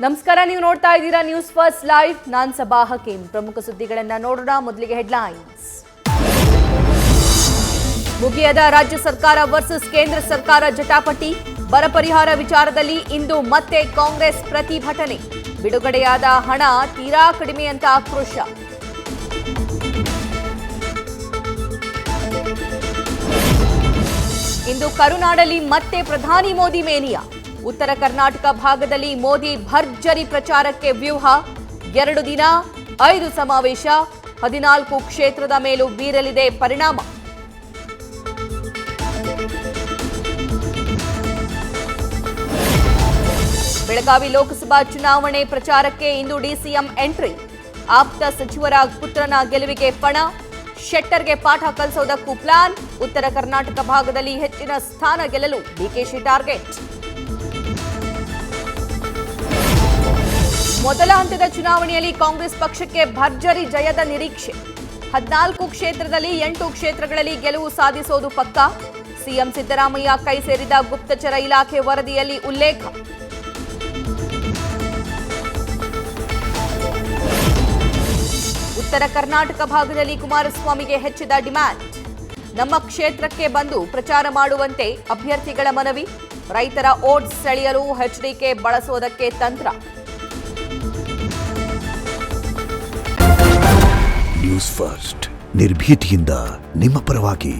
ನಮಸ್ಕಾರ, ನೀವು ನೋಡ್ತಾ ಇದ್ದೀರಾ ನ್ಯೂಸ್ ಫಸ್ಟ್ ಲೈವ್. ನಾನ್ ಸಬಾ ಹಕೀಂ. ಪ್ರಮುಖ ಸುದ್ದಿಗಳನ್ನ ನೋಡೋಣ. ಮೊದಲಿಗೆ ಹೆಡ್ಲೈನ್ಸ್. ಮುಗಿಯದ ರಾಜ್ಯ ಸರ್ಕಾರ ವರ್ಸಸ್ ಕೇಂದ್ರ ಸರ್ಕಾರ ಜಟಾಪಟಿ. ಬರ ಪರಿಹಾರ ವಿಚಾರದಲ್ಲಿ ಇಂದು ಮತ್ತೆ ಕಾಂಗ್ರೆಸ್ ಪ್ರತಿಭಟನೆ. ಬಿಡುಗಡೆಯಾದ ಹಣ ತೀರಾ ಕಡಿಮೆ ಅಂತ ಆಕ್ರೋಶ. ಇಂದು ಕರುನಾಡಲ್ಲಿ ಮತ್ತೆ ಪ್ರಧಾನಿ ಮೋದಿ ಮೇನಿಯಾ. ಉತ್ತರ ಕರ್ನಾಟಕ ಭಾಗದಲ್ಲಿ ಮೋದಿ ಭರ್ಜರಿ ಪ್ರಚಾರಕ್ಕೆ ವ್ಯೂಹ. 2 ದಿನ 5 ಸಮಾವೇಶ, 14 ಕ್ಷೇತ್ರದ ಮೇಲೂ ಬೀರಲಿದೆ ಪರಿಣಾಮ. ಬೆಳಗಾವಿ ಲೋಕಸಭಾ ಚುನಾವಣೆ ಪ್ರಚಾರಕ್ಕೆ ಇಂದು ಡಿಸಿಎಂ ಎಂಟ್ರಿ. ಆಪ್ತ ಸಚಿವರ ಪುತ್ರನ ಗೆಲುವಿಗೆ ಪಣ. ಶೆಟ್ಟರ್ಗೆ ಪಾಠ ಕಲಿಸೋದಕ್ಕೂ ಪ್ಲಾನ್. ಉತ್ತರ ಕರ್ನಾಟಕ ಭಾಗದಲ್ಲಿ ಹೆಚ್ಚಿನ ಸ್ಥಾನ ಗೆಲ್ಲಲು ಡಿಕೆಶಿ ಟಾರ್ಗೆಟ್. ಮೊದಲ ಹಂತದ ಚುನಾವಣೆಯಲ್ಲಿ ಕಾಂಗ್ರೆಸ್ ಪಕ್ಷಕ್ಕೆ ಭರ್ಜರಿ ಜಯದ ನಿರೀಕ್ಷೆ. 14 ಕ್ಷೇತ್ರದಲ್ಲಿ 8 ಕ್ಷೇತ್ರಗಳಲ್ಲಿ ಗೆಲುವು ಸಾಧಿಸೋದು ಪಕ್ಕಾ. ಸಿಎಂ ಸಿದ್ದರಾಮಯ್ಯ ಕೈ ಸೇರಿದ ಗುಪ್ತಚರ ಇಲಾಖೆ ವರದಿಯಲ್ಲಿ ಉಲ್ಲೇಖ. ಉತ್ತರ ಕರ್ನಾಟಕ ಭಾಗದಲ್ಲಿ ಕುಮಾರಸ್ವಾಮಿಗೆ ಹೆಚ್ಚಿದ ಡಿಮ್ಯಾಂಡ್. ನಮ್ಮ ಕ್ಷೇತ್ರಕ್ಕೆ ಬಂದು ಪ್ರಚಾರ ಮಾಡುವಂತೆ ಅಭ್ಯರ್ಥಿಗಳ ಮನವಿ. ರೈತರ ಓಟ್ ಸೆಳೆಯಲು ಎಚ್ಡಿಕೆ ಬಳಸೋದಕ್ಕೆ ತಂತ್ರ. ನ್ಯೂಸ್ ಫಸ್ಟ್, ನಿರ್ಭೀತಿಯಿಂದ ನಿಮ್ಮ ಪರವಾಗಿ.